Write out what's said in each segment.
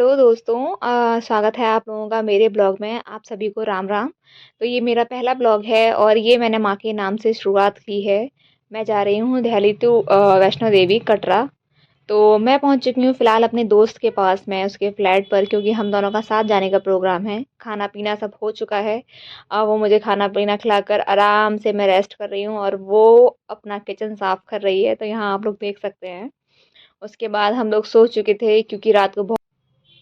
Hello दोस्तों, स्वागत है आप लोगों का मेरे ब्लॉग में। आप सभी को राम राम। तो ये मेरा पहला ब्लॉग है और ये मैंने माँ के नाम से शुरुआत की है। मैं जा रही हूँ दिल्ली टू वैष्णो देवी कटरा। तो मैं पहुँच चुकी हूँ फ़िलहाल अपने दोस्त के पास में उसके फ्लैट पर, क्योंकि हम दोनों का साथ जाने का प्रोग्राम है। खाना पीना सब हो चुका है। अब वो मुझे खाना पीना खिलाकर आराम से मैं रेस्ट कर रही हूँ और वो अपना किचन साफ़ कर रही है। तो यहाँ आप लोग देख सकते हैं। उसके बाद हम लोग सो चुके थे क्योंकि रात को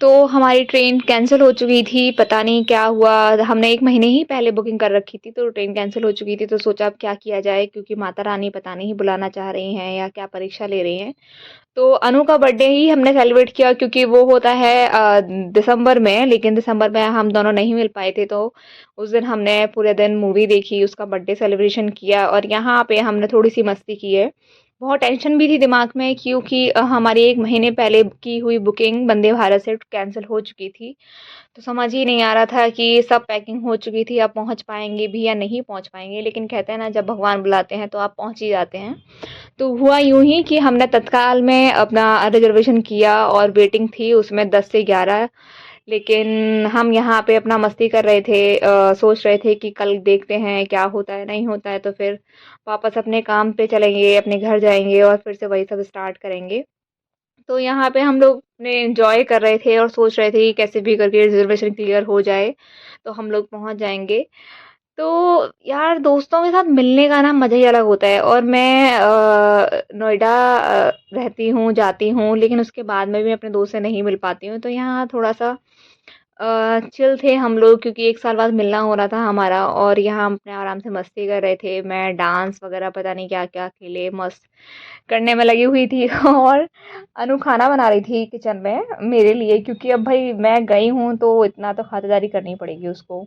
तो हमारी ट्रेन कैंसिल हो चुकी थी, पता नहीं क्या हुआ। हमने 1 महीने ही पहले बुकिंग कर रखी थी, तो ट्रेन कैंसिल हो चुकी थी। तो सोचा अब क्या किया जाए, क्योंकि माता रानी पता नहीं बुलाना चाह रही हैं या क्या परीक्षा ले रही हैं। तो अनु का बर्थडे ही हमने सेलिब्रेट किया, क्योंकि वो होता है दिसंबर में, लेकिन दिसंबर में हम दोनों नहीं मिल पाए थे। तो उस दिन हमने पूरे दिन मूवी देखी, उसका बर्थडे सेलिब्रेशन किया और यहाँ पे हमने थोड़ी-सी मस्ती की है। बहुत टेंशन भी थी दिमाग में, क्योंकि हमारी 1 महीने पहले की हुई बुकिंग वंदे भारत से कैंसिल हो चुकी थी। तो समझ ही नहीं आ रहा था कि सब पैकिंग हो चुकी थी, अब पहुँच पाएँगे भी या नहीं पहुँच पाएँगे। लेकिन कहते हैं ना, जब भगवान बुलाते हैं तो आप पहुँच ही जाते हैं। तो हुआ यूँ ही कि हमने तत्काल में अपना रिज़र्वेशन किया और वेटिंग थी उसमें 10 से 11। लेकिन हम यहाँ पे अपना मस्ती कर रहे थे, सोच रहे थे कि कल देखते हैं क्या होता है, नहीं होता है तो फिर वापस अपने काम पे चलेंगे, अपने घर जाएँगे और फिर से वही सब स्टार्ट करेंगे। तो यहाँ पे हम लोग ने एन्जॉय कर रहे थे और सोच रहे थे कि कैसे भी करके रिज़र्वेशन क्लियर हो जाए, तो हम लोग पहुँच जाएँगे। तो यार, दोस्तों के साथ मिलने का ना मज़ा ही अलग होता है। और मैं नोएडा रहती हूँ, जाती हूँ, लेकिन उसके बाद में भी अपने दोस्त से नहीं मिल पाती हूँ। तो यहाँ थोड़ा-सा चिल थे हम लोग, क्योंकि 1 साल बाद मिलना हो रहा था हमारा और यहाँ हम अपने आराम से मस्ती कर रहे थे। मैं डांस वगैरह पता नहीं क्या-क्या खेले मस्त करने में लगी हुई थी और अनु खाना बना रही थी किचन में मेरे लिए, क्योंकि अब भाई मैं गई हूँ तो इतना तो खातिरदारी करनी पड़ेगी उसको।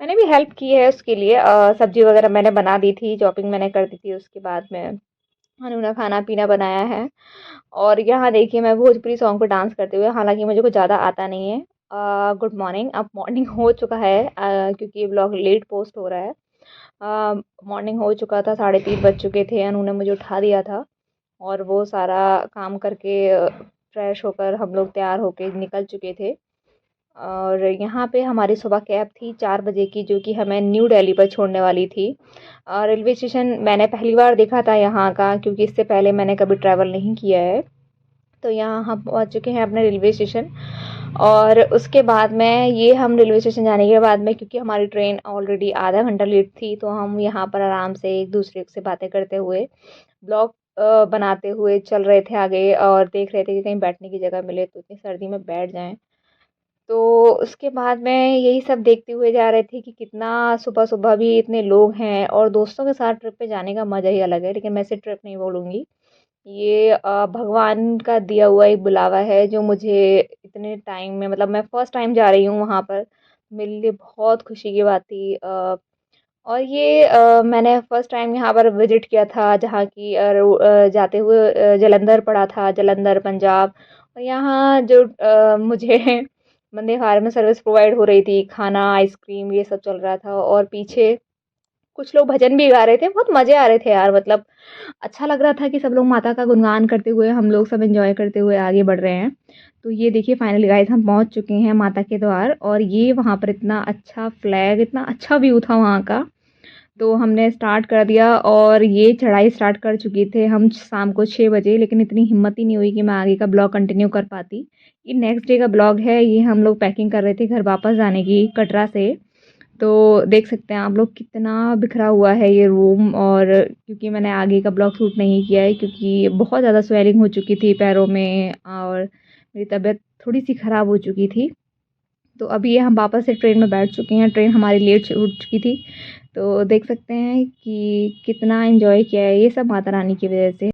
मैंने भी हेल्प की है उसके लिए, सब्जी वगैरह मैंने बना दी थी, चॉपिंग मैंने कर दी थी। उसके बाद में अनु ने खाना-पीना बनाया है। और यहाँ देखिए, मैं भोजपुरी सॉन्ग पे डांस करते हुए, हालाँकि मुझे कुछ ज़्यादा आता नहीं है। गुड मॉर्निंग, अब मॉर्निंग हो चुका है, क्योंकि ये ब्लॉग लेट पोस्ट हो रहा है। मॉर्निंग हो चुका था, 3:30 बज चुके थे, अनु ने मुझे उठा दिया था और वो सारा काम करके फ्रेश होकर हम लोग तैयार होके निकल चुके थे। और यहाँ पे हमारी सुबह कैब थी 4 बजे की, जो कि हमें न्यू दिल्ली पर छोड़ने वाली थी। रेलवे स्टेशन मैंने पहली बार देखा था यहाँ का, क्योंकि इससे पहले मैंने कभी ट्रैवल नहीं किया है। तो यहाँ हम पहुँच चुके हैं अपने रेलवे स्टेशन। और उसके बाद में ये हम रेलवे स्टेशन जाने के बाद में, क्योंकि हमारी ट्रेन ऑलरेडी आधा घंटा लेट थी, तो हम यहाँ पर आराम से एक दूसरे से बातें करते हुए ब्लॉग बनाते हुए चल रहे थे आगे और देख रहे थे कि कहीं बैठने की जगह मिले तो इतनी सर्दी में बैठ जाएं। तो उसके बाद में यही सब देखते हुए जा रहे थे कि कितना सुबह-सुबह भी इतने लोग हैं। और दोस्तों के साथ ट्रिप पे जाने का मज़ा ही अलग है, लेकिन मैं इसे ट्रिप नहीं बोलूँगी। ये भगवान का दिया हुआ एक बुलावा है, जो मुझे इतने टाइम में, मतलब मैं फर्स्ट टाइम जा रही हूँ वहाँ पर। मेरे लिए बहुत खुशी की बात थी। और ये मैंने फर्स्ट टाइम यहाँ पर विज़िट किया था, जहाँ की जाते हुए जालंधर पड़ा था, जालंधर पंजाब। और यहाँ जो मुझे वंदे भारत में सर्विस प्रोवाइड हो रही थी, खाना, आइसक्रीम, ये सब चल रहा था और पीछे कुछ लोग भजन भी गा रहे थे। बहुत मज़े आ रहे थे यार, मतलब अच्छा लग रहा था कि सब लोग माता का गुणगान करते हुए, हम लोग सब एन्जॉय करते हुए आगे बढ़ रहे हैं। तो ये देखिए, फाइनली गाइस हम पहुँच चुके हैं माता के द्वार। और ये वहाँ पर इतना अच्छा फ्लैग, इतना अच्छा व्यू था वहाँ का। तो हमने स्टार्ट कर दिया और ये चढ़ाई स्टार्ट कर चुके थे हम शाम को 6 बजे, लेकिन इतनी हिम्मत ही नहीं हुई कि मैं आगे का ब्लॉग कंटिन्यू कर पाती। ये नेक्स्ट डे का ब्लॉग है, ये हम लोग पैकिंग कर रहे थे घर वापस जाने की कटरा से। तो देख सकते हैं आप लोग कितना बिखरा हुआ है ये रूम। और क्योंकि मैंने आगे का ब्लॉग शूट नहीं किया है, क्योंकि बहुत ज़्यादा स्वेलिंग हो चुकी थी पैरों में और मेरी तबीयत थोड़ी-सी ख़राब हो चुकी थी। तो अभी ये हम वापस से ट्रेन में बैठ चुके हैं, ट्रेन हमारी लेट छूट चुकी थी। तो देख सकते हैं कि कितना एन्जॉय किया है ये सब माता रानी की वज़ह से।